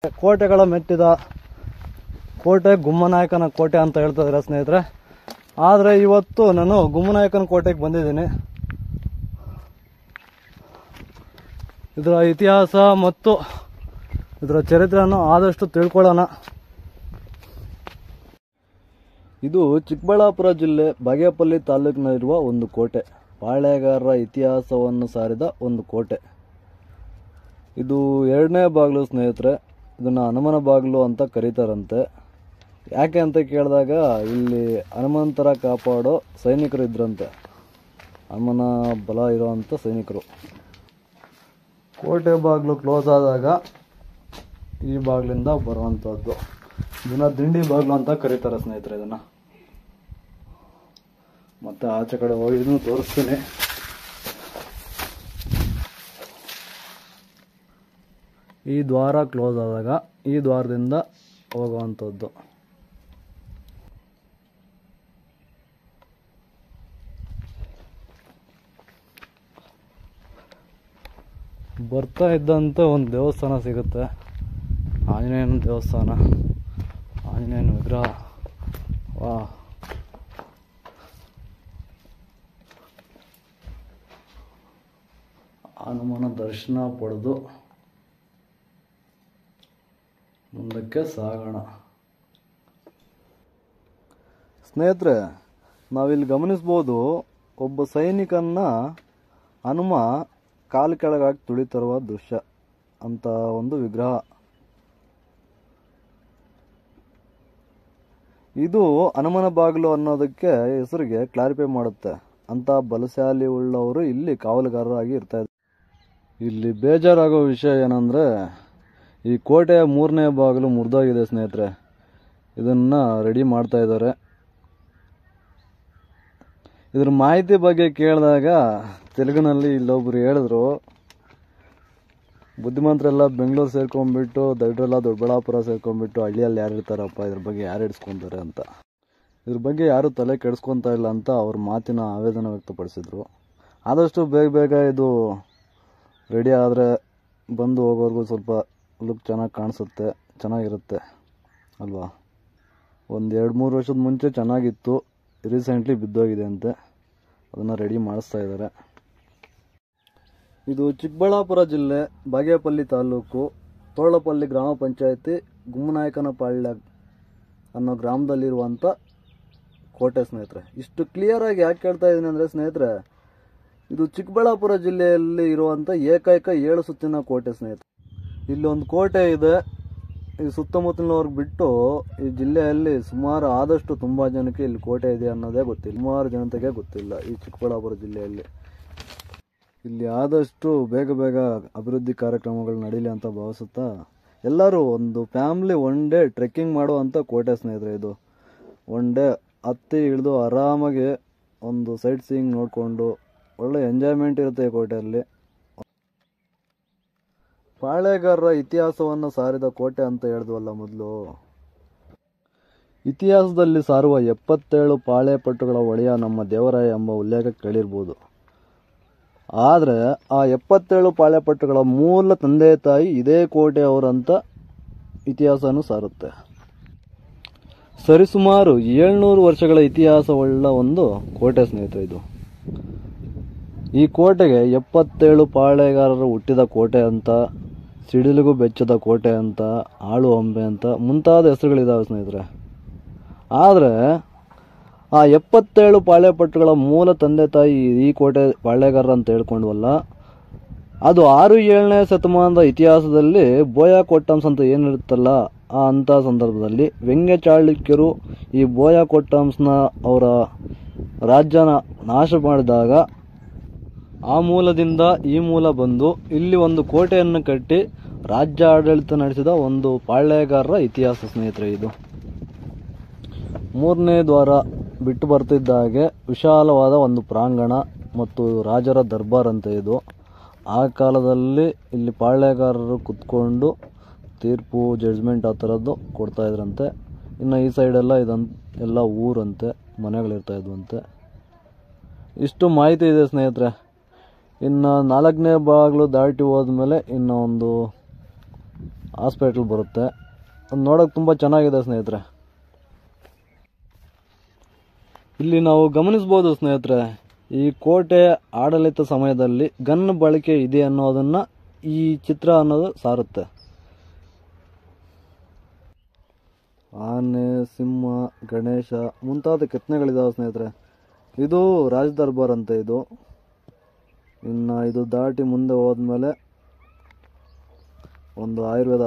ಕೋಟೆಗಳ ಮೆಟ್ಟಿದ ಕೋಟೆ ಗುಮ್ಮನಾಯಕನ ಕೋಟೆ ಅಂತ ಹೇಳ್ತಾ ಇದ್ದಾರೆ ಸ್ನೇಹಿತರೆ. ಆದರೆ ಇವತ್ತು ನಾನು ಗುಮ್ಮನಾಯಕನ ಕೋಟೆಗೆ ಬಂದಿದ್ದೀನಿ. ಇದರ ಇತಿಹಾಸ ಮತ್ತು ಇದರ ಚರಿತ್ರೆಯನ್ನು ಆದಷ್ಟು ತಿಳ್ಕೊಳ್ಳೋಣ. ಇದು ಚಿಕ್ಕಬಳ್ಳಾಪುರ ಜಿಲ್ಲೆ ಬಾಗೇಪಲ್ಲಿ ತಾಲೂಕಿನಲ್ಲಿರುವ ಒಂದು ಕೋಟೆ. ಪಾಳೆಗಾರರ ಇತಿಹಾಸವನ್ನು ಸಾರಿದ ಒಂದು ಕೋಟೆ. ಇದು ಎರಡನೇ ಬಾಗಿಲು ಸ್ನೇಹಿತರೆ. ಇದನ್ನು ಹನುಮನ ಬಾಗಿಲು ಅಂತ ಕರೀತಾರಂತೆ. ಯಾಕೆ ಅಂತ ಕೇಳಿದಾಗ ಇಲ್ಲಿ ಹನುಮಂತರ ಕಾಪಾಡೋ ಸೈನಿಕರು ಇದ್ರಂತೆ. ಹನುಮನ ಬಲ ಇರೋವಂಥ ಸೈನಿಕರು. ಕೋಟೆ ಬಾಗಿಲು ಕ್ಲೋಸ್ ಆದಾಗ ಈ ಬಾಗಿಲಿಂದ ಬರುವಂಥದ್ದು. ಇದನ್ನ ದಿಂಡಿ ಬಾಗಿಲು ಅಂತ ಕರೀತಾರೆ ಸ್ನೇಹಿತರೆ. ಇದನ್ನ ಮತ್ತೆ ಆಚೆ ಕಡೆ ಹೋಗಿ ತೋರಿಸ್ತೀನಿ. ಈ ದ್ವಾರ ಕ್ಲೋಸ್ ಆದಾಗ ಈ ದ್ವಾರದಿಂದ ಹೋಗುವಂಥದ್ದು. ಬರ್ತಾ ಇದ್ದಂತೆ ಒಂದು ದೇವಸ್ಥಾನ ಸಿಗುತ್ತೆ. ಆಂಜನೇಯನ ದೇವಸ್ಥಾನ, ಆಂಜನೇಯನ ವಿಗ್ರಹ. ವಾ, ಹನುಮನ ದರ್ಶನ ಪಡೆದು ಮುಂದಕ್ಕೆ ಸಾಗೋಣ. ಸ್ನೇಹಿತರೆ, ನಾವಿಲ್ಲಿ ಗಮನಿಸ್ಬೋದು, ಒಬ್ಬ ಸೈನಿಕನ್ನ ಹನುಮ ಕಾಲು ಕೆಳಗಾಗಿ ತುಳಿತಿರುವ ದೃಶ್ಯ ಅಂತ ಒಂದು ವಿಗ್ರಹ. ಇದು ಹನುಮನ ಬಾಗಿಲು ಅನ್ನೋದಕ್ಕೆ ಹೆಸರಿಗೆ ಕ್ಲಾರಿಫೈ ಮಾಡುತ್ತೆ. ಅಂತ ಬಲಶಾಲಿ ಉಳ್ಳವರು ಇಲ್ಲಿ ಕಾವಲುಗಾರರಾಗಿ ಇರ್ತಾ ಇದ್ದಾರೆ. ಇಲ್ಲಿ ಬೇಜಾರಾಗೋ ವಿಷಯ ಏನಂದ್ರೆ, ಈ ಕೋಟೆಯ 3ನೇ ಬಾಗಿಲು ಮುರಿದೋಗಿದೆ ಸ್ನೇಹಿತರೆ. ಇದನ್ನ ರೆಡಿ ಮಾಡ್ತಾ ಇದ್ದಾರೆ. ಇದ್ರ ಮಾಹಿತಿ ಬಗ್ಗೆ ಕೇಳಿದಾಗ ತೆಲುಗಿನಲ್ಲಿ ಇಲ್ಲೊಬ್ರು ಹೇಳಿದ್ರು, ಬುದ್ಧಿಮಂತರೆಲ್ಲ ಬೆಂಗಳೂರು ಸೇರ್ಕೊಂಡ್ಬಿಟ್ಟು, ದೊಡ್ಡರೆಲ್ಲ ದೊಡ್ಡಬಳ್ಳಾಪುರ ಸೇರ್ಕೊಂಡ್ಬಿಟ್ಟು ಹಳ್ಳಿಯಲ್ಲಿ ಯಾರು ಇರ್ತಾರಪ್ಪ, ಇದ್ರ ಬಗ್ಗೆ ಯಾರು ಹಿಡಿಸ್ಕೊಂತಾರೆ ಅಂತ. ಇದ್ರ ಬಗ್ಗೆ ಯಾರು ತಲೆ ಕೆಡಿಸ್ಕೊಂತ ಇಲ್ಲ ಅಂತ ಅವ್ರ ಮಾತಿನ ಆವೇದನ ವ್ಯಕ್ತಪಡಿಸಿದ್ರು. ಆದಷ್ಟು ಬೇಗ ಇದು ರೆಡಿ ಆದರೆ ಬಂದು ಹೋಗೋರ್ಗೂ ಸ್ವಲ್ಪ ಲುಕ್ ಚೆನ್ನಾಗಿ ಕಾಣಿಸುತ್ತೆ, ಚೆನ್ನಾಗಿರುತ್ತೆ ಅಲ್ವಾ. ಒಂದು 2-3 ವರ್ಷದ ಮುಂಚೆ ಚೆನ್ನಾಗಿತ್ತು, ರೀಸೆಂಟ್ಲಿ ಬಿದ್ದೋಗಿದೆ ಅಂತೆ. ಅದನ್ನು ರೆಡಿ ಮಾಡಿಸ್ತಾ ಇದ್ದಾರೆ. ಇದು ಚಿಕ್ಕಬಳ್ಳಾಪುರ ಜಿಲ್ಲೆ ಬಾಗೇಪಲ್ಲಿ ತಾಲೂಕು ತೋಳಪಲ್ಲಿ ಗ್ರಾಮ ಪಂಚಾಯತಿ ಗುಮ್ಮನಾಯಕನಪಾಳ್ಯ ಅನ್ನೋ ಗ್ರಾಮದಲ್ಲಿರುವಂಥ ಕೋಟೆ ಸ್ನೇಹಿತರೆ. ಇಷ್ಟು ಕ್ಲಿಯರ್ ಆಗಿ ಯಾಕೆ ಹೇಳ್ತಾ ಇದ್ದೀನಿ ಅಂದರೆ ಸ್ನೇಹಿತರೆ, ಇದು ಚಿಕ್ಕಬಳ್ಳಾಪುರ ಜಿಲ್ಲೆಯಲ್ಲಿ ಇರುವಂಥ ಏಕೈಕ 7 ಸುತ್ತಿನ ಕೋಟೆ ಸ್ನೇಹಿತರೆ. ಇಲ್ಲಿ ಒಂದು ಕೋಟೆ ಇದೆ. ಈ ಸುತ್ತಮುತ್ತಲಿನವ್ರಿಗೆ ಬಿಟ್ಟು ಈ ಜಿಲ್ಲೆಯಲ್ಲಿ ಸುಮಾರು ಆದಷ್ಟು ತುಂಬ ಜನಕ್ಕೆ ಇಲ್ಲಿ ಕೋಟೆ ಇದೆ ಅನ್ನೋದೇ ಗೊತ್ತಿಲ್ಲ. ಸುಮಾರು ಜನತೆಗೆ ಗೊತ್ತಿಲ್ಲ ಈ ಚಿಕ್ಕಬಳ್ಳಾಪುರ ಜಿಲ್ಲೆಯಲ್ಲಿ. ಇಲ್ಲಿ ಆದಷ್ಟು ಬೇಗ ಅಭಿವೃದ್ಧಿ ಕಾರ್ಯಕ್ರಮಗಳು ನಡೀಲಿ ಅಂತ ಭಾವಿಸುತ್ತಾ ಎಲ್ಲರೂ ಒಂದು ಫ್ಯಾಮಿಲಿ ಒನ್ ಡೇ ಟ್ರೆಕ್ಕಿಂಗ್ ಮಾಡುವಂಥ ಕೋಟೆ ಸ್ನೇಹಿತರೆ. ಇದು ಒನ್ ಡೇ ಹತ್ತಿ ಇಳಿದು ಆರಾಮಾಗಿ ಒಂದು ಸೈಟ್ ಸೀಯಿಂಗ್ ನೋಡಿಕೊಂಡು ಒಳ್ಳೆ ಎಂಜಾಯ್ಮೆಂಟ್ ಇರುತ್ತೆ ಈ ಕೋಟೆಯಲ್ಲಿ. ಪಾಳೆಗಾರರ ಇತಿಹಾಸವನ್ನು ಸಾರಿದ ಕೋಟೆ ಅಂತ ಹೇಳಿದ್ವಲ್ಲ ಮೊದಲು. ಇತಿಹಾಸದಲ್ಲಿ ಸಾರುವ 77 ಪಾಳೆಪಟ್ಟುಗಳ ಒಡೆಯ ನಮ್ಮ ದೇವರಾಯ ಎಂಬ ಉಲ್ಲೇಖ ಕೇಳಿರ್ಬೋದು. ಆದರೆ ಆ 77 ಪಾಳೆಪಟ್ಟುಗಳ ಮೂಲ ತಂದೆ ತಾಯಿ ಇದೇ ಕೋಟೆಯವರಂತ ಇತಿಹಾಸನೂ ಸಾರುತ್ತೆ. ಸರಿಸುಮಾರು 700 ವರ್ಷಗಳ ಇತಿಹಾಸವುಳ್ಳ ಒಂದು ಕೋಟೆ ಸ್ನೇಹಿತರೆ ಇದು. ಈ ಕೋಟೆಗೆ 77 ಪಾಳೆಗಾರರು ಹುಟ್ಟಿದ ಕೋಟೆ ಅಂತ, ಸಿಡಿಲಿಗೂ ಬೆಚ್ಚದ ಕೋಟೆ ಅಂತ, ಆಳು ಅಂಬೆ ಅಂತ ಮುಂತಾದ ಹೆಸರುಗಳಿದ್ದಾವೆ ಸ್ನೇಹಿತರೆ. ಆದರೆ ಆ 77 ಪಾಳೆಪಟ್ಟುಗಳ ಮೂಲ ತಂದೆ ತಾಯಿ ಈ ಕೋಟೆ ಪಾಳೆಗಾರರು ಅಂತ ಹೇಳ್ಕೊಂಡ್ವಲ್ಲ, ಅದು 6-7ನೇ ಶತಮಾನದ ಇತಿಹಾಸದಲ್ಲಿ ಬೋಯಾ ಕೊಟ್ಟಮ್ಸ್ ಅಂತ ಏನಿರುತ್ತಲ್ಲ, ಆ ಅಂಥ ಸಂದರ್ಭದಲ್ಲಿ ವ್ಯಂಗ್ಯ ಚಾಳುಕ್ಯರು ಈ ಬೋಯಾ ಕೊಟ್ಟಮ್ಸ್ನ ಅವರ ರಾಜ್ಯನ ನಾಶ ಮಾಡಿದಾಗ ಆ ಮೂಲದಿಂದ ಈ ಮೂಲ ಬಂದು ಇಲ್ಲಿ ಒಂದು ಕೋಟೆಯನ್ನು ಕಟ್ಟಿ ರಾಜ್ಯ ಆಡಳಿತ ನಡೆಸಿದ ಒಂದು ಪಾಳೆಗಾರರ ಇತಿಹಾಸ ಸ್ನೇಹಿತರೆ ಇದು. 3ನೇ ದ್ವಾರ ಬಿಟ್ಟು ಬರ್ತಿದ್ದಾಗೆ ವಿಶಾಲವಾದ ಒಂದು ಪ್ರಾಂಗಣ ಮತ್ತು ರಾಜರ ದರ್ಬಾರ್ ಅಂತ ಇದು. ಆ ಕಾಲದಲ್ಲಿ ಇಲ್ಲಿ ಪಾಳೆಗಾರರು ಕುತ್ಕೊಂಡು ತೀರ್ಪು, ಜಡ್ಜ್ಮೆಂಟ್ ಆ ಥರದ್ದು ಕೊಡ್ತಾ ಇದ್ರಂತೆ. ಇನ್ನು ಈ ಸೈಡೆಲ್ಲ ಎಲ್ಲ ಊರಂತೆ, ಮನೆಗಳಿರ್ತಾ ಇದ್ವಂತೆ. ಇಷ್ಟು ಮಾಹಿತಿ ಇದೆ ಸ್ನೇಹಿತರೆ. ಇನ್ನು 4ನೇ ಬಾಗಿಲು ದಾಟಿ ಹೋದ್ಮೇಲೆ ಇನ್ನು ಒಂದು ಹಾಸ್ಪಿಟಲ್ ಬರುತ್ತೆ. ಅದು ನೋಡೋಕೆ ತುಂಬ ಚೆನ್ನಾಗಿದೆ ಸ್ನೇಹಿತರೆ. ಇಲ್ಲಿ ನಾವು ಗಮನಿಸ್ಬೋದು ಸ್ನೇಹಿತರೆ, ಈ ಕೋಟೆ ಆಡಳಿತ ಸಮಯದಲ್ಲಿ ಗನ್ ಬಳಕೆ ಇದೆ ಅನ್ನೋದನ್ನ ಈ ಚಿತ್ರ ಅನ್ನೋದು ಸಾರುತ್ತೆ. ಆನೆ, ಸಿಂಹ, ಗಣೇಶ ಮುಂತಾದ ಕೆತ್ತನೆಗಳಿದಾವೆ ಸ್ನೇಹಿತರೆ. ಇದು ರಾಜ ದರ್ಬಾರ್ ಅಂತ ಇದು. ಇನ್ನು ಇದು ದಾಟಿ ಮುಂದೆ ಹೋದ್ಮೇಲೆ ಒಂದು ಆಯುರ್ವೇದ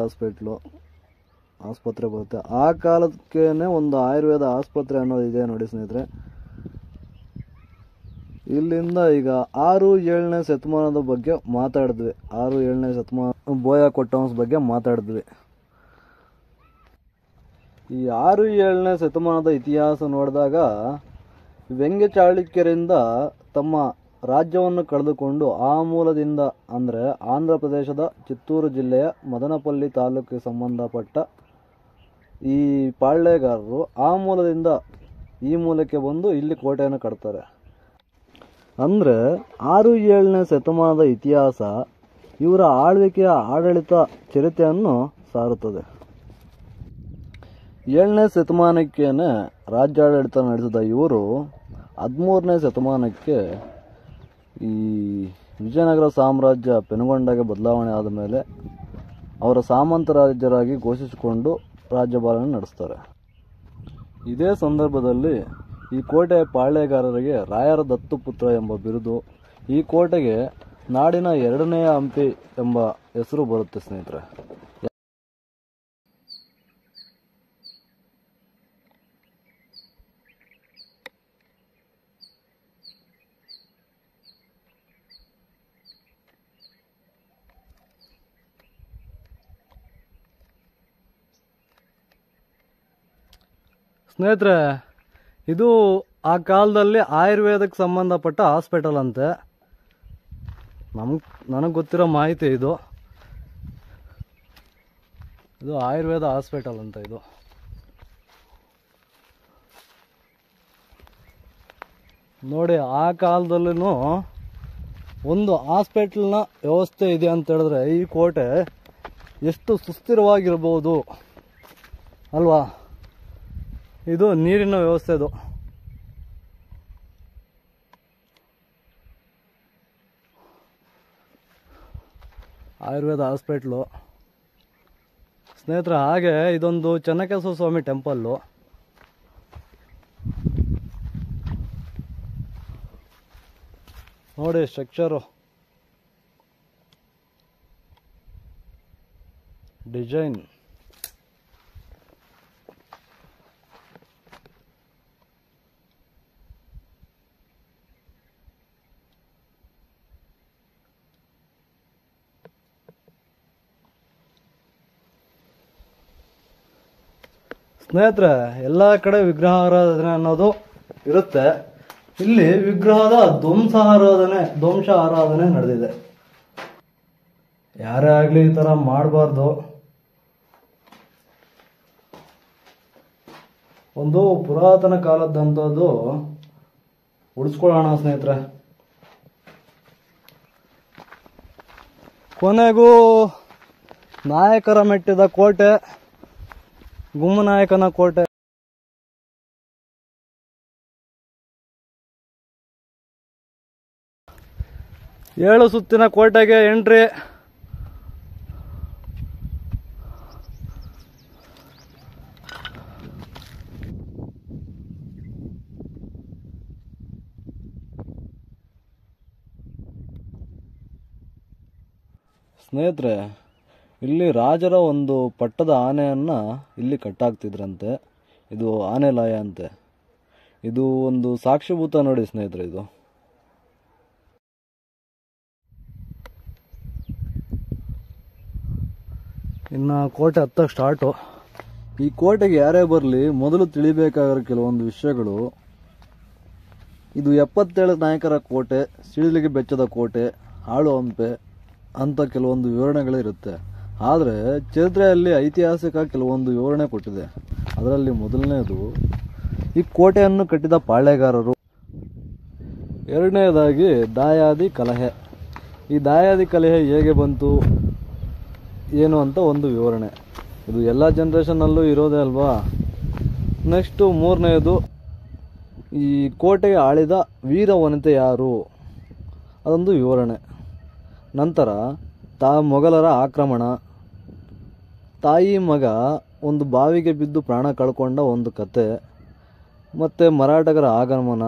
ಆಸ್ಪತ್ರೆ ಬರುತ್ತೆ. ಆ ಕಾಲಕ್ಕೇನೆ ಒಂದು ಆಯುರ್ವೇದ ಆಸ್ಪತ್ರೆ ಅನ್ನೋದು ಇದೆ ನೋಡಿ ಸ್ನೇಹಿತರೆ. ಇಲ್ಲಿಂದ ಈಗ 6-7ನೇ ಶತಮಾನದ ಬಗ್ಗೆ ಮಾತಾಡಿದ್ವಿ. 6-7ನೇ ಶತಮಾನ ಬೋಯ ಕೊಟ್ಟವಂಸ್ ಬಗ್ಗೆ ಮಾತಾಡಿದ್ವಿ. ಈ 6-7ನೇ ಶತಮಾನದ ಇತಿಹಾಸ ನೋಡಿದಾಗ ವ್ಯಂಗ್ಯ ಚಾಳುಕ್ಯರಿಂದ ತಮ್ಮ ರಾಜ್ಯವನ್ನು ಕಳೆದುಕೊಂಡು ಆ ಮೂಲದಿಂದ ಅಂದರೆ ಆಂಧ್ರ ಪ್ರದೇಶದ ಚಿತ್ತೂರು ಜಿಲ್ಲೆಯ ಮದನಪಲ್ಲಿ ತಾಲೂಕಿಗೆ ಸಂಬಂಧಪಟ್ಟ ಈ ಪಾಳ್ಯಗಾರರು ಆ ಮೂಲದಿಂದ ಈ ಮೂಲಕ್ಕೆ ಬಂದು ಇಲ್ಲಿ ಕೋಟೆಯನ್ನು ಕಟ್ತಾರೆ. ಅಂದರೆ 6-7ನೇ ಶತಮಾನದ ಇತಿಹಾಸ ಇವರ ಆಳ್ವಿಕೆಯ ಆಡಳಿತ ಚರಿತ್ರೆಯನ್ನು ಸಾರುತ್ತದೆ. 7ನೇ ಶತಮಾನಕ್ಕೇನೆ ರಾಜ್ಯಾಡಳಿತ ನಡೆಸಿದ ಇವರು 13ನೇ ಶತಮಾನಕ್ಕೆ ಈ ವಿಜಯನಗರ ಸಾಮ್ರಾಜ್ಯ ಪೆನುಗೊಂಡಾಗೆ ಬದಲಾವಣೆ ಆದ ಮೇಲೆ ಅವರ ಸಾಮಂತ ರಾಜ್ಯರಾಗಿ ಘೋಷಿಸಿಕೊಂಡು ರಾಜ್ಯಭಾರ ನಡೆಸ್ತಾರೆ. ಇದೇ ಸಂದರ್ಭದಲ್ಲಿ ಈ ಕೋಟೆಯ ಪಾಳ್ಯಗಾರರಿಗೆ ರಾಯರ ದತ್ತುಪುತ್ರ ಎಂಬ ಬಿರುದು, ಈ ಕೋಟೆಗೆ ನಾಡಿನ 2ನೇ ಹಂಪಿ ಎಂಬ ಹೆಸರು ಬರುತ್ತೆ ಸ್ನೇಹಿತರೆ. ಸ್ನೇಹಿತರೆ, ಇದು ಆ ಕಾಲದಲ್ಲಿ ಆಯುರ್ವೇದಕ್ಕೆ ಸಂಬಂಧಪಟ್ಟ ಹಾಸ್ಪಿಟಲ್ ಅಂತೆ. ನನಗೆ ಗೊತ್ತಿರೋ ಮಾಹಿತಿ ಇದು ಆಯುರ್ವೇದ ಹಾಸ್ಪಿಟಲ್ ಅಂತ. ಇದು ನೋಡಿ, ಆ ಕಾಲದಲ್ಲೂ ಒಂದು ಹಾಸ್ಪಿಟಲ್ನ ವ್ಯವಸ್ಥೆ ಇದೆ ಅಂತ ಹೇಳಿದ್ರೆ ಈ ಕೋಟೆ ಎಷ್ಟು ಸುಸ್ಥಿರವಾಗಿರ್ಬೋದು ಅಲ್ವಾ. ಇದು ನೀರಿನ ವ್ಯವಸ್ಥೆ. ಇದು ಆಯುರ್ವೇದ ಹಾಸ್ಪಿಟ್ಲು ಸ್ನೇಹಿತರೆ. ಹಾಗೆ ಇದೊಂದು ಚೆನ್ನಕೇಶವ ಸ್ವಾಮಿ ಟೆಂಪಲ್ಲು. ನೋಡಿ ಸ್ಟ್ರಕ್ಚರು, ಡಿಸೈನ್. ಸ್ನೇಹಿತರೆ, ಎಲ್ಲ ಕಡೆ ವಿಗ್ರಹ ಆರಾಧನೆ ಅನ್ನೋದು ಇರುತ್ತೆ. ಇಲ್ಲಿ ವಿಗ್ರಹದ ಧ್ವಂಸ ಆರಾಧನೆ ನಡೆದಿದೆ. ಯಾರೇ ಆಗ್ಲಿ ಈ ತರ ಮಾಡಬಾರ್ದು. ಒಂದು ಪುರಾತನ ಕಾಲದಂಥದ್ದು ಉಳಿಸ್ಕೊಳ್ಳೋಣ ಸ್ನೇಹಿತರೆ. ಕೊನೆಗೂ ನಾಯಕರ ಮೆಟ್ಟಿದ ಕೋಟೆ, ಗುಮ್ಮನಾಯಕನ ಕೋಟೆ. ಏಳು ಸುತ್ತಿನ ಕೋಟೆಗೆ ಎಂಟ್ರಿ. ಸ್ನೇಹಿತರೆ, ಇಲ್ಲಿ ರಾಜರ ಒಂದು ಪಟ್ಟದ ಆನೆಯನ್ನ ಇಲ್ಲಿ ಕಟ್ಟಾಕ್ತಿದ್ರಂತೆ. ಇದು ಆನೆ ಲಾಯ ಅಂತೆ. ಇದು ಒಂದು ಸಾಕ್ಷಿಭೂತ ನೋಡಿ ಸ್ನೇಹಿತರೆ. ಇದು ಇನ್ನು ಕೋಟೆ ಹತ್ತಕ್ಕೆ ಸ್ಟಾರ್ಟು. ಈ ಕೋಟೆಗೆ ಯಾರೇ ಬರಲಿ ಮೊದಲು ತಿಳಿಬೇಕಾಗಿರೋ ಕೆಲವೊಂದು ವಿಷಯಗಳು. ಇದು 77 ನಾಯಕರ ಕೋಟೆ, ಸಿಡಿಲಿಗೆ ಬೆಚ್ಚದ ಕೋಟೆ, ಹಾಳು ಹಂಪೆ ಅಂತ ಕೆಲವೊಂದು ವಿವರಣೆಗಳಿರುತ್ತೆ. ಆದರೆ ಚರಿತ್ರೆಯಲ್ಲಿ ಐತಿಹಾಸಿಕ ಕೆಲವೊಂದು ವಿವರಣೆ ಕೊಟ್ಟಿದೆ. ಅದರಲ್ಲಿ ಮೊದಲನೇದು ಈ ಕೋಟೆಯನ್ನು ಕಟ್ಟಿದ ಪಾಳ್ಯಗಾರರು. ಎರಡನೇದಾಗಿ ದಾಯಾದಿ ಕಲಹೆ. ಈ ದಾಯಾದಿ ಕಲಹೆ ಹೇಗೆ ಬಂತು, ಏನು ಅಂತ ಒಂದು ವಿವರಣೆ. ಇದು ಎಲ್ಲ ಜನ್ರೇಷನ್ನಲ್ಲೂ ಇರೋದೇ ಅಲ್ವಾ. ನೆಕ್ಸ್ಟು ಮೂರನೇದು, ಈ ಕೋಟೆಗೆ ಆಳಿದ ವೀರ ವನಿತೆ ಯಾರು, ಅದೊಂದು ವಿವರಣೆ. ನಂತರ ಮೊಘಲರ ಆಕ್ರಮಣ, ತಾಯಿ ಮಗ ಒಂದು ಬಾವಿಗೆ ಬಿದ್ದು ಪ್ರಾಣ ಕಳ್ಕೊಂಡ ಒಂದು ಕತೆ, ಮತ್ತು ಮರಾಠಗರ ಆಗಮನ,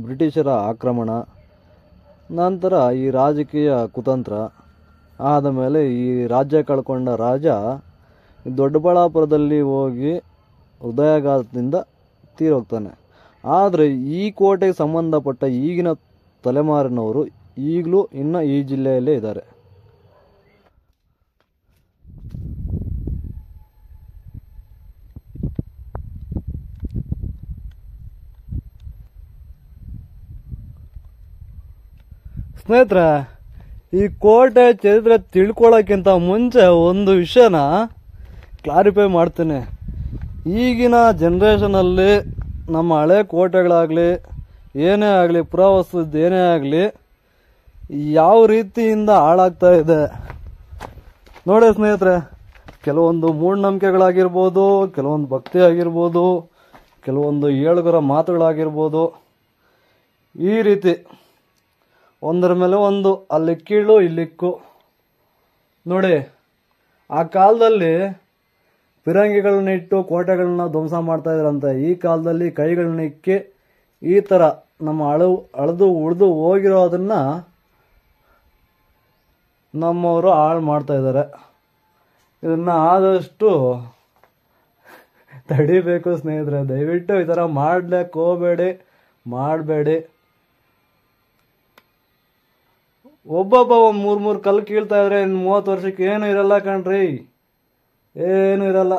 ಬ್ರಿಟಿಷರ ಆಕ್ರಮಣ, ನಂತರ ಈ ರಾಜಕೀಯ ಕುತಂತ್ರ, ಆದ ಮೇಲೆ ಈ ರಾಜ್ಯ ಕಳ್ಕೊಂಡ ರಾಜ ದೊಡ್ಡಬಳ್ಳಾಪುರದಲ್ಲಿ ಹೋಗಿ ಹೃದಯಾಘಾತದಿಂದ ತೀರೋಗ್ತಾನೆ. ಆದರೆ ಈ ಕೋಟೆಗೆ ಸಂಬಂಧಪಟ್ಟ ಈಗಿನ ತಲೆಮಾರಿನವರು ಈಗಲೂ ಇನ್ನೂ ಈ ಜಿಲ್ಲೆಯಲ್ಲೇ ಇದ್ದಾರೆ. ಸ್ನೇಹಿತರೆ, ಈ ಕೋಟೆ ಚರಿತ್ರೆ ತಿಳ್ಕೊಳ್ಳೋಕ್ಕಿಂತ ಮುಂಚೆ ಒಂದು ವಿಷಯನ ಕ್ಲಾರಿಫೈ ಮಾಡ್ತೀನಿ. ಈಗಿನ ಜನ್ರೇಷನಲ್ಲಿ ನಮ್ಮ ಹಳೆ ಕೋಟೆಗಳಾಗಲಿ ಏನೇ ಆಗಲಿ, ಪುರಾವಸ್ತುದ್ದು ಏನೇ ಆಗಲಿ, ಯಾವ ರೀತಿಯಿಂದ ಹಾಳಾಗ್ತಾ ಇದೆ ನೋಡಿ ಸ್ನೇಹಿತರೆ. ಕೆಲವೊಂದು ಮೂಢನಂಬಿಕೆಗಳಾಗಿರ್ಬೋದು, ಕೆಲವೊಂದು ಭಕ್ತಿ ಆಗಿರ್ಬೋದು, ಕೆಲವೊಂದು ಏಳುಗರ ಮಾತುಗಳಾಗಿರ್ಬೋದು, ಈ ರೀತಿ ಒಂದರ ಮೇಲೆ ಒಂದು, ಅಲ್ಲಿ ಕೀಳು ಇಲ್ಲಿಕ್ಕು ನೋಡಿ. ಆ ಕಾಲದಲ್ಲಿ ಫಿರಂಗಿಗಳನ್ನ ಇಟ್ಟು ಕೋಟೆಗಳನ್ನ ಧ್ವಂಸ ಮಾಡ್ತಾ ಇದ್ರಂತೆ. ಈ ಕಾಲದಲ್ಲಿ ಕೈಗಳನ್ನ ಇಕ್ಕಿ ಈ ಥರ ನಮ್ಮ ಅಳೆದು ಉಳಿದು ಹೋಗಿರೋದನ್ನ ನಮ್ಮವರು ಹಾಳು ಮಾಡ್ತಾ ಇದ್ದಾರೆ. ಇದನ್ನ ಆದಷ್ಟು ತಡಿಬೇಕು ಸ್ನೇಹಿತರೆ. ದಯವಿಟ್ಟು ಈ ಥರ ಮಾಡ್ಲಿಕ್ಕೆ ಹೋಗಬೇಡಿ, ಮಾಡಬೇಡಿ. ಒಬ್ಬೊಬ್ಬ 3 ಕಲ್ಲು ಕೀಳ್ತಾ ಇದ್ರೆ 30 ವರ್ಷಕ್ಕೆ ಏನು ಇರಲ್ಲ ಕಣ್ರಿ, ಏನು ಇರಲ್ಲ.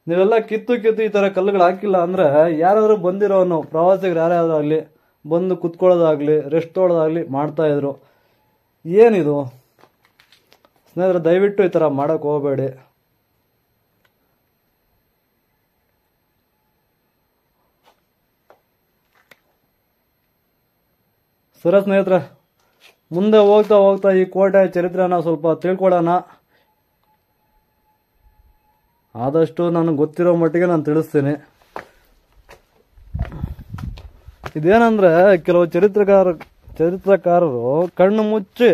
ನೀವೆಲ್ಲ ಕಿತ್ತು ಈ ಥರ ಕಲ್ಲುಗಳು ಹಾಕಿಲ್ಲ ಅಂದ್ರೆ ಯಾರಾದ್ರೂ ಬಂದಿರೋನು ಪ್ರವಾಸಿಗರು ಯಾರ್ಯಾರು ಆಗಲಿ ಬಂದು ಕುತ್ಕೊಳ್ಳೋದಾಗ್ಲಿ ರೆಸ್ಟ್ ತೊಗೊಳೋದಾಗ್ಲಿ ಮಾಡ್ತಾ ಇದ್ರು. ಏನಿದು ಸ್ನೇಹಿತರೆ, ದಯವಿಟ್ಟು ಈ ಥರ ಮಾಡಕ್ಕೆ ಹೋಗಬೇಡಿ. ಸರಿ ಸ್ನೇಹಿತರೆ, ಮುಂದೆ ಹೋಗ್ತಾ ಹೋಗ್ತಾ ಈ ಕೋಟೆ ಚರಿತ್ರೆನ ಸ್ವಲ್ಪ ತಿಳ್ಕೊಳ್ಳೋಣ. ಆದಷ್ಟು ನನಗೆ ಗೊತ್ತಿರೋ ಮಟ್ಟಿಗೆ ನಾನು ತಿಳಿಸ್ತೀನಿ. ಇದೇನಂದ್ರೆ, ಕೆಲವು ಚರಿತ್ರಕಾರರು ಕಣ್ಣು ಮುಚ್ಚಿ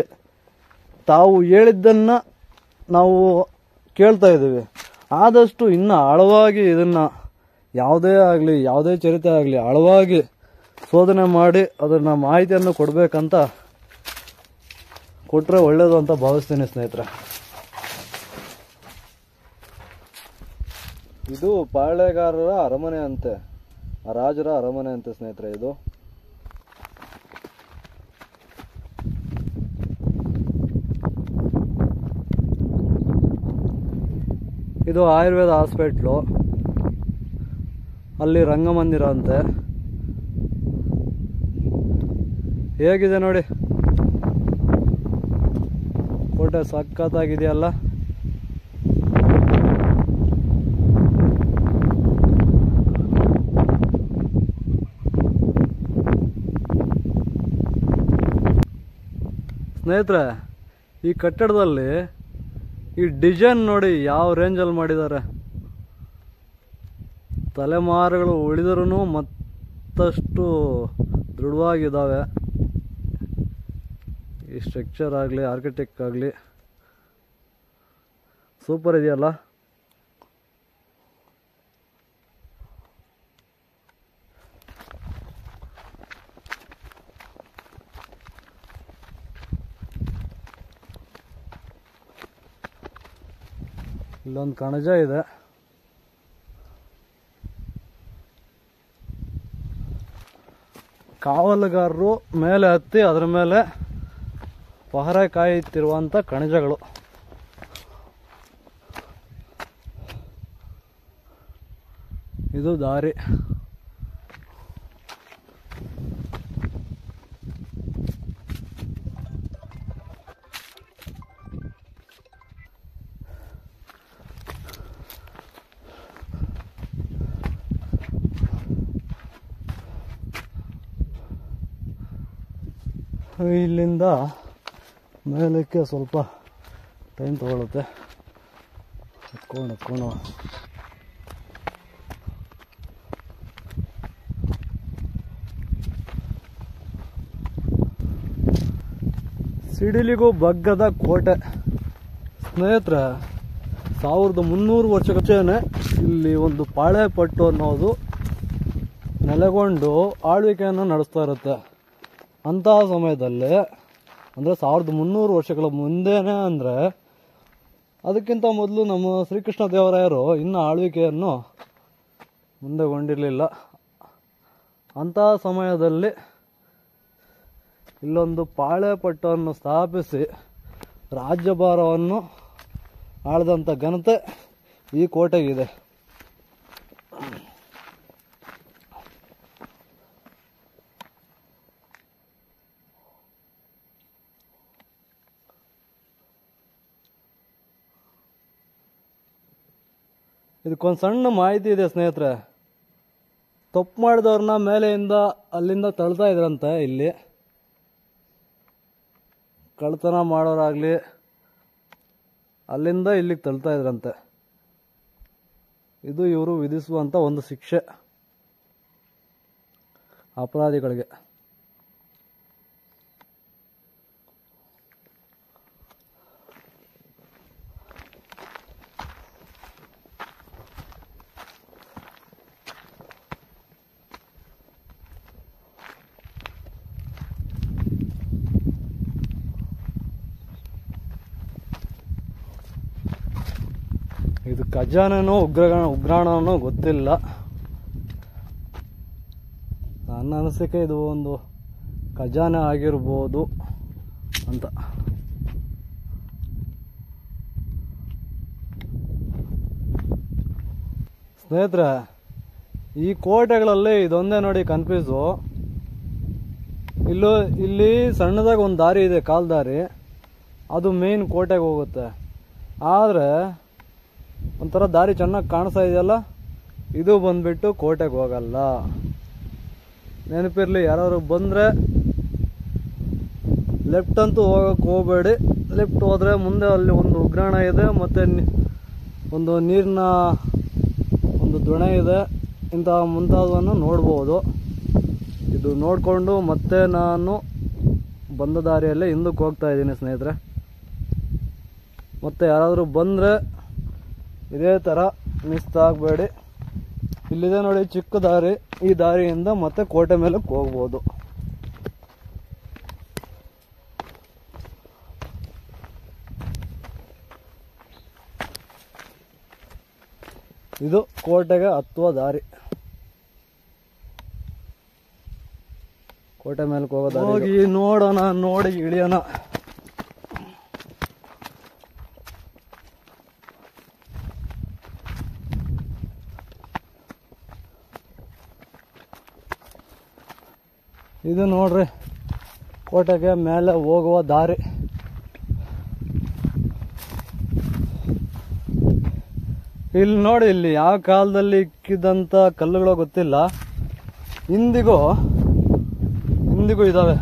ತಾವು ಹೇಳಿದ್ದನ್ನ ನಾವು ಕೇಳ್ತಾ ಇದ್ದೀವಿ. ಆದಷ್ಟು ಇನ್ನು ಆಳವಾಗಿ ಇದನ್ನ ಯಾವುದೇ ಆಗಲಿ, ಯಾವುದೇ ಚರಿತ್ರೆ ಆಗಲಿ ಆಳವಾಗಿ ಶೋಧನೆ ಮಾಡಿ ಅದನ್ನ ಮಾಹಿತಿಯನ್ನು ಕೊಡಬೇಕಂತ ಕೊಟ್ಟರೆ ಒಳ್ಳೇದು ಅಂತ ಭಾವಿಸ್ತೀನಿ ಸ್ನೇಹಿತರೆ. ಇದು ಪಾಳೆಗಾರರ ಅರಮನೆ ಅಂತೆ, ರಾಜರ ಅರಮನೆ ಅಂತೆ ಸ್ನೇಹಿತರೆ. ಇದು ಆಯುರ್ವೇದ ಹಾಸ್ಪಿಟ್ಲು, ಅಲ್ಲಿ ರಂಗಮಂದಿರ ಅಂತೆ. ಹೇಗಿದೆ ನೋಡಿ ಕೋಟೆ, ಸಖತ್ತಾಗಿದೆಯಲ್ಲ. ಸ್ನೇಹಿತರೆ, ಈ ಕಟ್ಟಡದಲ್ಲಿ ಈ ಡಿಸೈನ್ ನೋಡಿ ಯಾವ ರೇಂಜಲ್ಲಿ ಮಾಡಿದ್ದಾರೆ. ತಲೆಮಾರುಗಳು ಉಳಿದರೂ ಮತ್ತಷ್ಟು ದೃಢವಾಗಿದ್ದಾವೆ. ಈ ಸ್ಟ್ರಕ್ಚರ್ ಆಗಲಿ, ಆರ್ಕಿಟೆಕ್ಟ್ ಆಗಲಿ ಸೂಪರ್ ಇದೆಯಲ್ಲ. ಇಲ್ಲೊಂದು ಕಣಜ ಇದೆ. ಕಾವಲುಗಾರರು ಮೇಲೆ ಹತ್ತಿ ಅದರ ಮೇಲೆ ಪಹರೆ ಕಾಯುತ್ತಿರುವಂಥ ಕಣಜಗಳು. ಇದು ದಾರಿ. ಇಲ್ಲಿಂದ ಮೇಲಕ್ಕೆ ಸ್ವಲ್ಪ ಟೈಮ್ ತಗೊಳುತ್ತೆ. ಹತ್ಕೊಂಡು ಸಿಡಿಲಿಗೂ ಬಗ್ಗದ ಕೋಟೆ ಸ್ನೇಹಿತರೆ. 1300 ವರ್ಷಗಳೇ ಇಲ್ಲಿ ಒಂದು ಪಾಳೆಪಟ್ಟು ಅನ್ನೋದು ನೆಲೆಗೊಂಡು ಆಳ್ವಿಕೆಯನ್ನು ನಡೆಸ್ತಾ ಇರುತ್ತೆ. ಅಂತಹ ಸಮಯದಲ್ಲಿ ಅಂದರೆ 1300 ವರ್ಷಗಳ ಮುಂದೆನೇ ಅಂದರೆ ಅದಕ್ಕಿಂತ ಮೊದಲು ನಮ್ಮ ಶ್ರೀಕೃಷ್ಣ ದೇವರಾಯರು ಇನ್ನೂ ಆಳ್ವಿಕೆಯನ್ನು ಮುಂದೆಗೊಂಡಿರಲಿಲ್ಲ. ಅಂತಹ ಸಮಯದಲ್ಲಿ ಇಲ್ಲೊಂದು ಪಾಳೆಪಟ್ಟನ್ನು ಸ್ಥಾಪಿಸಿ ರಾಜ್ಯಭಾರವನ್ನು ಆಳಿದಂಥ ಘನತೆ ಈ ಕೋಟೆಗಿದೆ. ಇದಕ್ಕೊಂದು ಸಣ್ಣ ಮಾಹಿತಿ ಇದೆ ಸ್ನೇಹಿತರೆ. ತಪ್ಪು ಮಾಡಿದವ್ರನ್ನ ಮೇಲೆಯಿಂದ ಅಲ್ಲಿಂದ ತಳ್ತಾ ಇದ್ರಂತೆ. ಇಲ್ಲಿ ಕಳ್ತನ ಮಾಡೋರಾಗ್ಲಿ ಅಲ್ಲಿಂದ ಇಲ್ಲಿಗೆ ತಳ್ತಾ ಇದ್ರಂತೆ. ಇದು ಇವರು ವಿಧಿಸುವಂತ ಒಂದು ಶಿಕ್ಷೆ ಅಪರಾಧಿಗಳಿಗೆ. ಇದು ಖಜಾನೆನೋ ಉಗ್ರಾಣನೋ ಗೊತ್ತಿಲ್ಲ. ನನ್ನ ಅನಿಸಿಕೆ ಇದು ಒಂದು ಖಜಾನೆ ಆಗಿರ್ಬೋದು ಅಂತ. ಸ್ನೇಹಿತರೆ, ಈ ಕೋಟೆಗಳಲ್ಲಿ ಇದೊಂದೇ ನೋಡಿ ಕನ್ಫ್ಯೂಸು. ಇಲ್ಲಿ ಸಣ್ಣದಾಗಿ ಒಂದು ದಾರಿ ಇದೆ, ಕಾಲ್ ದಾರಿ. ಅದು ಮೇನ್ ಕೋಟೆಗೆ ಹೋಗುತ್ತೆ. ಆದರೆ ಒಂಥರ ದಾರಿ ಚೆನ್ನಾಗಿ ಕಾಣಿಸ್ತಾ ಇದೆಯಲ್ಲ, ಇದು ಬಂದ್ಬಿಟ್ಟು ಕೋಟೆಗೆ ಹೋಗಲ್ಲ. ನೆನಪಿರ್ಲಿ, ಯಾರು ಬಂದರೆ ಲೆಫ್ಟ್ ಅಂತೂ ಹೋಗಕ್ಕೆ ಹೋಗಬೇಡಿ. ಲೆಫ್ಟ್ ಹೋದರೆ ಮುಂದೆ ಅಲ್ಲಿ ಒಂದು ಉಗ್ರಾಣ ಇದೆ, ಮತ್ತು ಒಂದು ನೀರಿನ ಒಂದು ದೊಣೆ ಇದೆ. ಇಂತಹ ಮುಂತಾದವನ್ನು ನೋಡ್ಬೋದು. ಇದು ನೋಡಿಕೊಂಡು ಮತ್ತೆ ನಾನು ಬಂದ ದಾರಿಯಲ್ಲೇ ಹಿಂದಕ್ಕೆ ಹೋಗ್ತಾ ಇದ್ದೀನಿ ಸ್ನೇಹಿತರೆ. ಮತ್ತೆ ಯಾರಾದರೂ ಬಂದರೆ ಇದೇ ಥರ ಮಿಸ್ ಆಗಬೇಡಿ. ಇಲ್ಲಿದೆ ನೋಡಿ ಚಿಕ್ಕ ದಾರಿ. ಈ ದಾರಿಯಿಂದ ಮತ್ತೆ ಕೋಟೆ ಮೇಲಕ್ಕೆ ಹೋಗ್ಬೋದು. ಇದು ಕೋಟೆಗೆ ಹತ್ತುವ ದಾರಿ. ಕೋಟೆ ಮೇಲಕ್ಕೆ ಹೋಗೋ ದಾರಿ. ಹೋಗಿ ನೋಡೋಣ, ನೋಡಿ ಇಳಿಯೋಣ. ಇದು ನೋಡ್ರಿ ಕೋಟೆಗೆ ಮೇಲೆ ಹೋಗುವ ದಾರಿ. ಇಲ್ಲಿ ನೋಡಿ, ಇಲ್ಲಿ ಯಾವ ಕಾಲದಲ್ಲಿ ಇಕ್ಕಿದಂತ ಕಲ್ಲುಗಳು ಗೊತ್ತಿಲ್ಲ. ಇಂದಿಗೂ ಇದಾವೆ.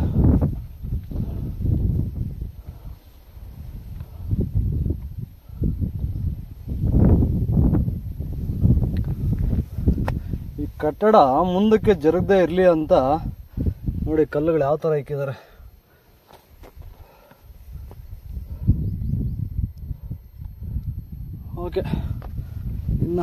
ಈ ಕಟ್ಟಡ ಮುಂದಕ್ಕೆ ಜರುಗದೆ ಇರ್ಲಿ ಅಂತ ನೋಡಿ ಕಲ್ಲುಗಳು ಯಾವ ತರ ಇಕ್ಕಿದ್ದಾರೆ. ಓಕೆ, ಇನ್ನ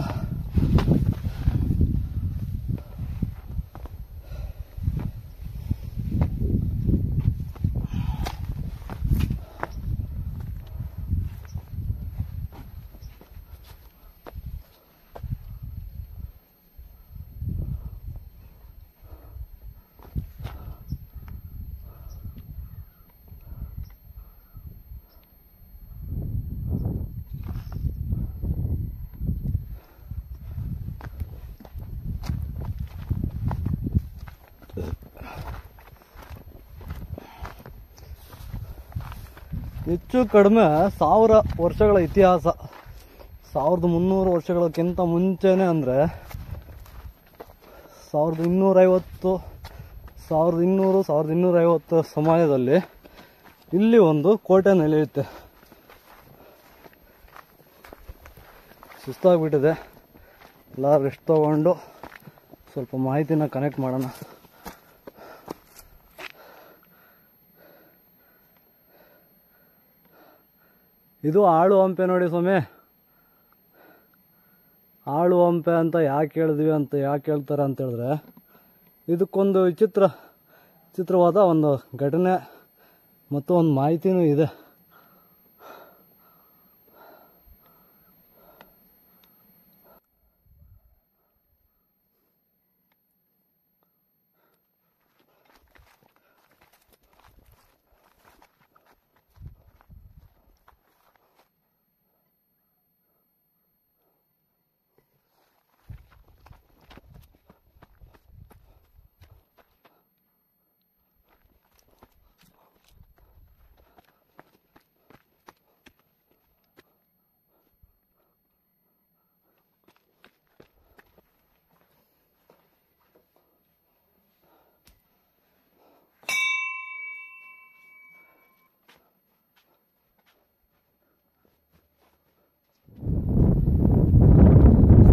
ಹೆಚ್ಚು ಕಡಿಮೆ 1000 ವರ್ಷಗಳ ಇತಿಹಾಸ. 1300 ವರ್ಷಗಳಕ್ಕಿಂತ ಮುಂಚೆನೆ ಅಂದರೆ 1250 ಸಮಯದಲ್ಲಿ ಇಲ್ಲಿ ಒಂದು ಕೋಟೆ ನೆಲೆಯುತ್ತೆ. ಸುಸ್ತಾಗ್ಬಿಟ್ಟಿದೆ, ಎಲ್ಲ ರೆಸ್ಟ್ ತಗೊಂಡು ಸ್ವಲ್ಪ ಮಾಹಿತಿನ ಕನೆಕ್ಟ್ ಮಾಡೋಣ. ಇದು ಆಳು ಹಂಪೆ ನೋಡಿ ಸ್ವಾಮಿ. ಆಳು ಹಂಪೆ ಅಂತ ಯಾಕೆ ಹೇಳ್ತಾರೆ ಅಂತ ಹೇಳಿದ್ರೆ, ಇದಕ್ಕೊಂದು ವಿಚಿತ್ರವಾದ ಒಂದು ಘಟನೆ ಮತ್ತು ಒಂದು ಮಾಹಿತಿನೂ ಇದೆ.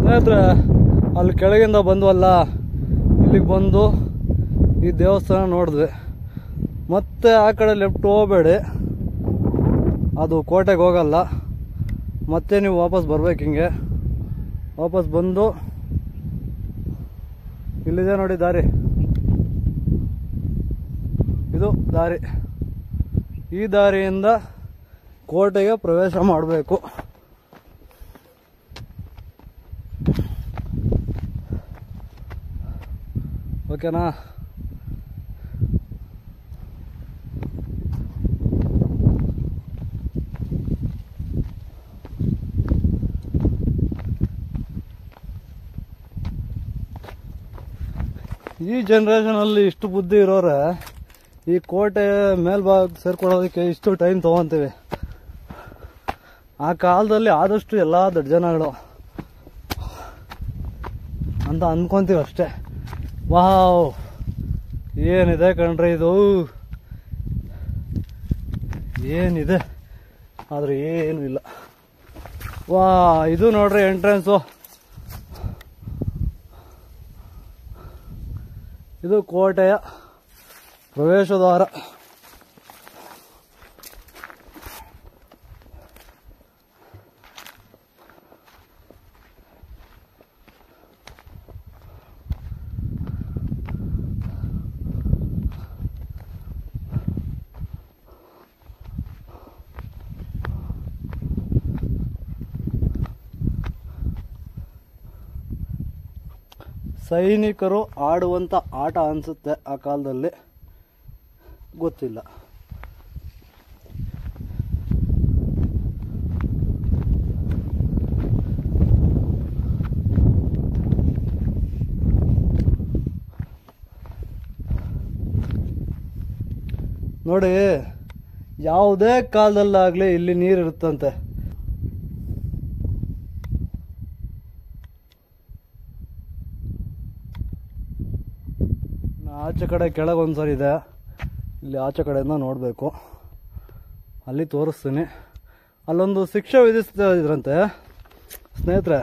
ಸ್ನೇಹಿತರೆ, ಅಲ್ಲಿ ಕೆಳಗಿಂದ ಬಂದ್ವಲ್ಲ, ಇಲ್ಲಿಗೆ ಬಂದು ಈ ದೇವಸ್ಥಾನ ನೋಡಿದ್ವಿ. ಮತ್ತೆ ಆ ಕಡೆ ಲೆಫ್ಟ್ ಹೋಗಬೇಡಿ, ಅದು ಕೋಟೆಗೆ ಹೋಗಲ್ಲ. ಮತ್ತೆ ನೀವು ವಾಪಸ್ ಬರ್ಬೇಕು. ಹಿಂಗೆ ವಾಪಸ್ ಬಂದು ಇಲ್ಲಿದೆ ನೋಡಿ ದಾರಿ, ಇದು ದಾರಿ. ಈ ದಾರಿಯಿಂದ ಕೋಟೆಗೆ ಪ್ರವೇಶ ಮಾಡಬೇಕು. ಓಕೆನಾ? ಈ ಜನರೇಷನಲ್ಲಿ ಇಷ್ಟು ಬುದ್ಧಿ ಇರೋರೆ ಈ ಕೋಟೆ ಮೇಲ್ಭಾಗ ಸೇರ್ಕೊಳ್ಳೋದಕ್ಕೆ ಇಷ್ಟು ಟೈಮ್ ತಗೊಂತೀವಿ. ಆ ಕಾಲದಲ್ಲಿ ಆದಷ್ಟು ಎಲ್ಲ ದೊಡ್ಡ ಜನಗಳು ಅಂತ ಅನ್ಕೊಂತೀವಿ ಅಷ್ಟೇ. ವಾವ್, ಏನಿದೆ ಕಣ್ರಿ ಇದು, ಏನಿದೆ ಆದ್ರೆ ಏನು ಇಲ್ಲ. ವಾ, ಇದು ನೋಡ್ರಿ ಎಂಟ್ರೆನ್ಸು. ಇದು ಕೋಟೆಯ ಪ್ರವೇಶದ್ವಾರ. ಸೈನಿಕರು ಆಡುವಂಥ ಆಟ ಅನಿಸುತ್ತೆ ಆ ಕಾಲದಲ್ಲಿ, ಗೊತ್ತಿಲ್ಲ. ನೋಡಿ, ಯಾವುದೇ ಕಾಲದಲ್ಲಾಗಲಿ ಇಲ್ಲಿ ನೀರಿರುತ್ತಂತೆ. ಆಚೆ ಕಡೆ ಕೆಳಗೊಂದ್ಸರಿ ಇದೆ, ಇಲ್ಲಿ ಆಚೆ ಕಡೆಯಿಂದ ನೋಡಬೇಕು. ಅಲ್ಲಿ ತೋರಿಸ್ತೀನಿ. ಅಲ್ಲೊಂದು ಶಿಕ್ಷೆ ವಿಧಿಸ್ತಾ ಇದ್ರಂತೆ ಸ್ನೇಹಿತರೆ.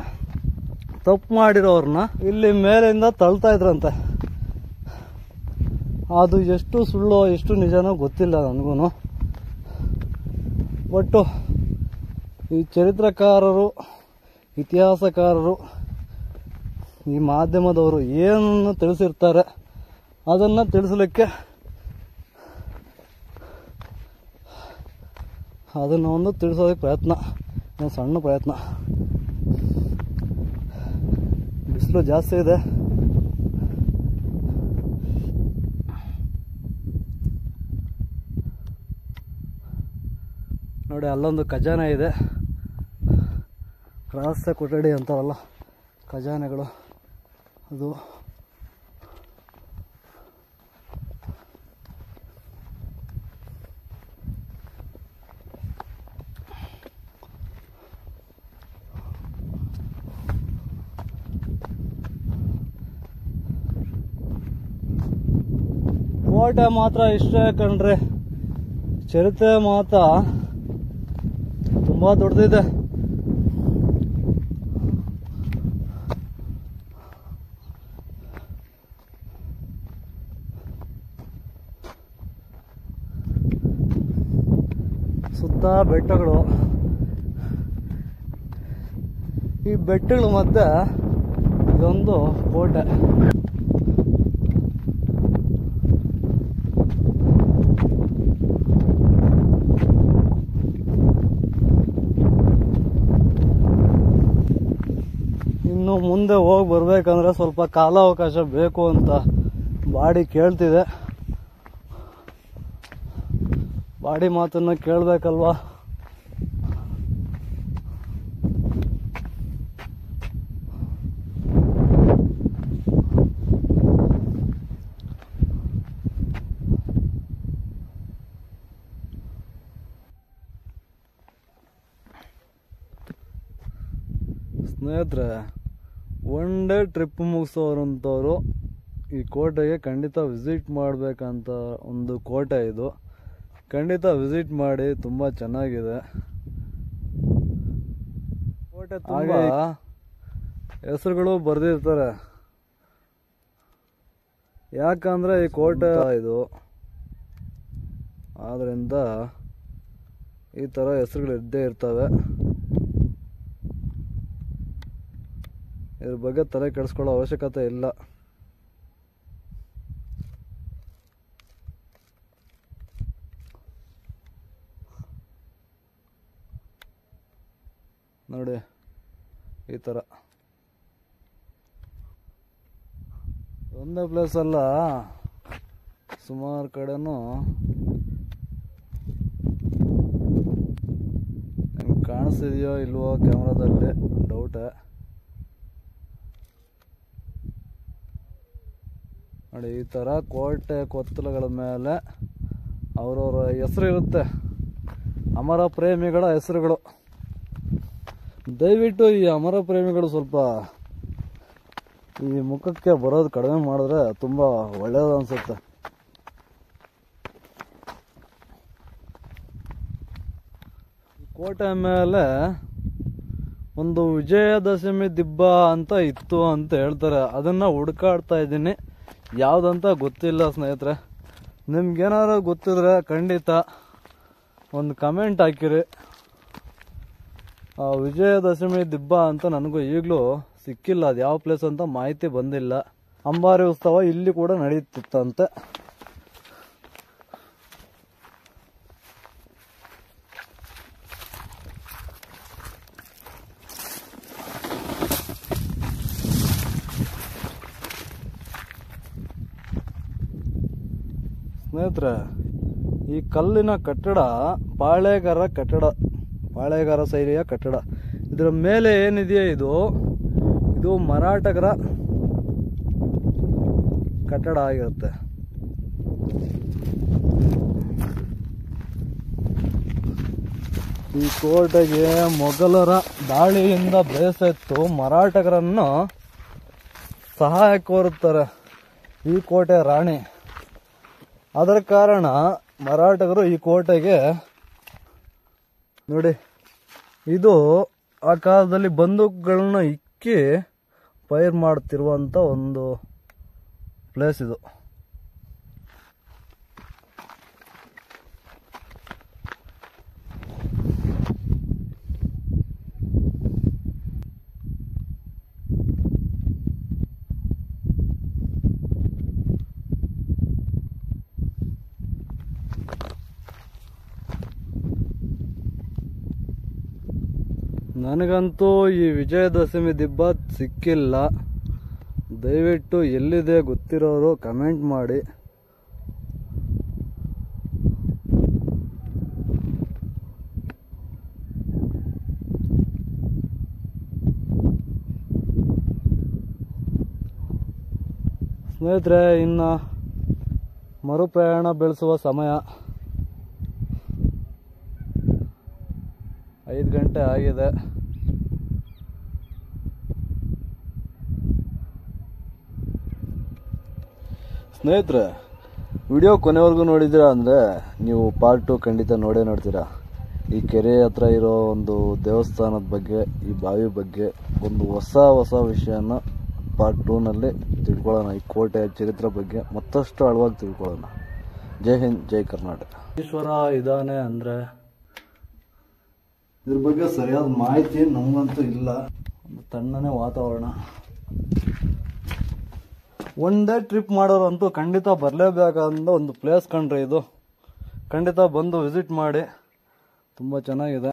ತಪ್ಪು ಮಾಡಿರೋರನ್ನ ಇಲ್ಲಿ ಮೇಲಿಂದ ತಳ್ತಾ ಇದ್ರಂತೆ. ಅದು ಎಷ್ಟು ಸುಳ್ಳು ಎಷ್ಟು ನಿಜನೋ ಗೊತ್ತಿಲ್ಲ ನನಗೂ. ಒಟ್ಟು ಈ ಚರಿತ್ರಕಾರರು, ಇತಿಹಾಸಕಾರರು, ಈ ಮಾಧ್ಯಮದವರು ಏನನ್ನು ತಿಳಿಸಿರ್ತಾರೆ ಅದನ್ನು ತಿಳಿಸಲಿಕ್ಕೆ ಅದನ್ನು ಒಂದು ತಿಳಿಸೋದಕ್ಕೆ ಪ್ರಯತ್ನ, ಒಂದು ಸಣ್ಣ ಪ್ರಯತ್ನ. ಬಿಸಿಲು ಜಾಸ್ತಿ ಇದೆ. ನೋಡಿ, ಅಲ್ಲೊಂದು ಖಜಾನೆ ಇದೆ. ರಹಸ್ಯ ಕೊಠಡಿ ಅಂತಾರಲ್ಲ, ಖಜಾನೆಗಳು ಅದು. ಕೋಟೆ ಮಾತ್ರ ಇಷ್ಟೇ ಕಣ್ರಿ, ಚರಿತ್ರೆ ಮಾತ್ರ ತುಂಬಾ ದೊಡ್ಡದಿದೆ. ಸುತ್ತ ಬೆಟ್ಟಗಳು, ಈ ಬೆಟ್ಟಗಳ ಮಧ್ಯೆ ಇದೊಂದು ಕೋಟೆ. ಇನ್ನು ಮುಂದೆ ಹೋಗಿ ಬರ್ಬೇಕಂದ್ರೆ ಸ್ವಲ್ಪ ಕಾಲಾವಕಾಶ ಬೇಕು ಅಂತ ಬಾಡಿ ಕೇಳ್ತಿದೆ. ಬಾಡಿ ಮಾತನ್ನ ಕೇಳ್ಬೇಕಲ್ವಾ. ಸ್ನೇಹಿತರೆ, ಒನ್ ಡೇ ಟ್ರಿಪ್ ಮುಗಿಸೋರಂಥವ್ರು ಈ ಕೋಟೆಗೆ ಖಂಡಿತ ವಿಸಿಟ್ ಮಾಡಬೇಕಂತ ಒಂದು ಕೋಟೆ ಇದು. ಖಂಡಿತ ವಿಸಿಟ್ ಮಾಡಿ, ತುಂಬ ಚೆನ್ನಾಗಿದೆ ಕೋಟೆ. ತುಂಬ ಹೆಸರುಗಳು ಬರೆದಿರ್ತಾರೆ, ಯಾಕಂದ್ರೆ ಈ ಕೋಟೆ ಇದು ಆದ್ರಿಂದ ಈ ಥರ ಹೆಸರುಗಳು ಇದ್ದೇ ಇರ್ತವೆ. ಇದ್ರ ಬಗ್ಗೆ ತಲೆ ಕೆಡಿಸ್ಕೊಳ್ಳೋ ಅವಶ್ಯಕತೆ ಇಲ್ಲ. ನೋಡಿ, ಈ ಥರ ಒಂದೇ ಪ್ಲೇಸ್ ಅಲ್ಲ, ಸುಮಾರು ಕಡೆನೂ ನಿಮ್ಗೆ ಕಾಣಿಸ್ತಿದೆಯೋ ಇಲ್ವೋ ಕ್ಯಾಮ್ರಾದಲ್ಲಿ ಡೌಟೇ. ನೋಡಿ, ಈ ಥರ ಕೋಟೆ ಕೊತ್ತಲುಗಳ ಮೇಲೆ ಅವರವರ ಹೆಸರು ಇರುತ್ತೆ, ಅಮರ ಪ್ರೇಮಿಗಳ ಹೆಸರುಗಳು. ದಯವಿಟ್ಟು ಈ ಅಮರ ಪ್ರೇಮಿಗಳು ಸ್ವಲ್ಪ ಈ ಮುಖಕ್ಕೆ ಬರೋದು ಕಡಿಮೆ ಮಾಡಿದ್ರೆ ತುಂಬ ಒಳ್ಳೆಯದು ಅನಿಸುತ್ತೆ. ಕೋಟೆ ಮೇಲೆ ಒಂದು ವಿಜಯದಶಮಿ ದಿಬ್ಬ ಅಂತ ಇತ್ತು ಅಂತ ಹೇಳ್ತಾರೆ. ಅದನ್ನು ಹುಡುಕಾಡ್ತಾ ಇದ್ದೀನಿ, ಯಾವುದಂತ ಗೊತ್ತಿಲ್ಲ ಸ್ನೇಹಿತರೆ. ನಿಮ್ಗೇನಾದ್ರು ಗೊತ್ತಿದ್ರೆ ಖಂಡಿತ ಒಂದು ಕಮೆಂಟ್ ಹಾಕಿರಿ. ವಿಜಯದಶಮಿ ದಿಬ್ಬ ಅಂತ ನನಗೂ ಈಗಲೂ ಸಿಕ್ಕಿಲ್ಲ, ಅದು ಯಾವ ಪ್ಲೇಸ್ ಅಂತ ಮಾಹಿತಿ ಬಂದಿಲ್ಲ. ಅಂಬಾರಿ ಉತ್ಸವ ಇಲ್ಲಿ ಕೂಡ ನಡೆಯುತ್ತಿತ್ತಂತೆ. ಸ್ನೇಹಿತರೆ, ಈ ಕಲ್ಲಿನ ಕಟ್ಟಡ ಪಾಳೆಗಾರ ಶೈಲಿಯ ಕಟ್ಟಡ. ಇದರ ಮೇಲೆ ಏನಿದೆಯೋ ಇದು ಮರಾಠಗರ ಕಟ್ಟಡ ಆಗಿರುತ್ತೆ. ಈ ಕೋಟೆಗೆ ಮೊಘಲರ ದಾಳಿಯಿಂದ ಬೇಸತ್ತು ಮರಾಠಗರನ್ನು ಸಹಾಯ ಕೋರುತ್ತಾರೆ ಈ ಕೋಟೆ ರಾಣಿ. ಅದರ ಕಾರಣ ಮರಾಠಗರು ಈ ಕೋಟೆಗೆ, ನೋಡಿ, ಇದು ಆ ಕಾಲದಲ್ಲಿ ಬಂದೂಕುಗಳನ್ನ ಇಕ್ಕಿ ಫೈರ್ ಮಾಡ್ತಿರುವಂತ ಒಂದು ಪ್ಲೇಸ್ ಇದು. ನನಗಂತೂ ಈ ವಿಜಯದಶಮಿ ದಿಬ್ಬ ಸಿಕ್ಕಿಲ್ಲ. ದಯವಿಟ್ಟು ಎಲ್ಲಿದೆ ಗೊತ್ತಿರೋರು ಕಮೆಂಟ್ ಮಾಡಿ. ಸ್ನೇಹಿತರೆ, ಇನ್ನು ಮರುಪ್ರಯಾಣ ಬೆಳೆಸುವ ಸಮಯ 5 ಗಂಟೆ ಆಗಿದೆ. ಸ್ನೇಹಿತರೆ, ವಿಡಿಯೋ ಕೊನೆವರೆಗೂ ನೋಡಿದ್ದೀರಾ ಅಂದರೆ ನೀವು ಪಾರ್ಟ್ 2 ಖಂಡಿತ ನೋಡ್ತೀರಾ. ಈ ಕೆರೆ ಹತ್ರ ಇರೋ ಒಂದು ದೇವಸ್ಥಾನದ ಬಗ್ಗೆ, ಈ ಬಾವಿ ಬಗ್ಗೆ ಒಂದು ಹೊಸ ವಿಷಯನ ಪಾರ್ಟ್ 2ನಲ್ಲಿ ತಿಳ್ಕೊಳ್ಳೋಣ. ಈ ಕೋಟೆ ಚರಿತ್ರೆ ಬಗ್ಗೆ ಮತ್ತಷ್ಟು ಆಳವಾಗಿ ತಿಳ್ಕೊಳ್ಳೋಣ. ಜೈ ಹಿಂದ್, ಜೈ ಕರ್ನಾಟಕ. ಈಶ್ವರ ಇದಾನೆ ಅಂದರೆ ಇದ್ರ ಬಗ್ಗೆ ಸರಿಯಾದ ಮಾಹಿತಿ ನಮಗಂತೂ ಇಲ್ಲ. ಒಂದು ತಣ್ಣನೆ ವಾತಾವರಣ. ಒನ್ ಡೇ ಟ್ರಿಪ್ ಮಾಡೋರಂತೂ ಖಂಡಿತ ಬರಲೇಬೇಕಾದ ಒಂದು ಪ್ಲೇಸ್ ಕಂಡ್ರೆ ಇದು. ಖಂಡಿತ ಬಂದು ವಿಸಿಟ್ ಮಾಡಿ, ತುಂಬ ಚೆನ್ನಾಗಿದೆ.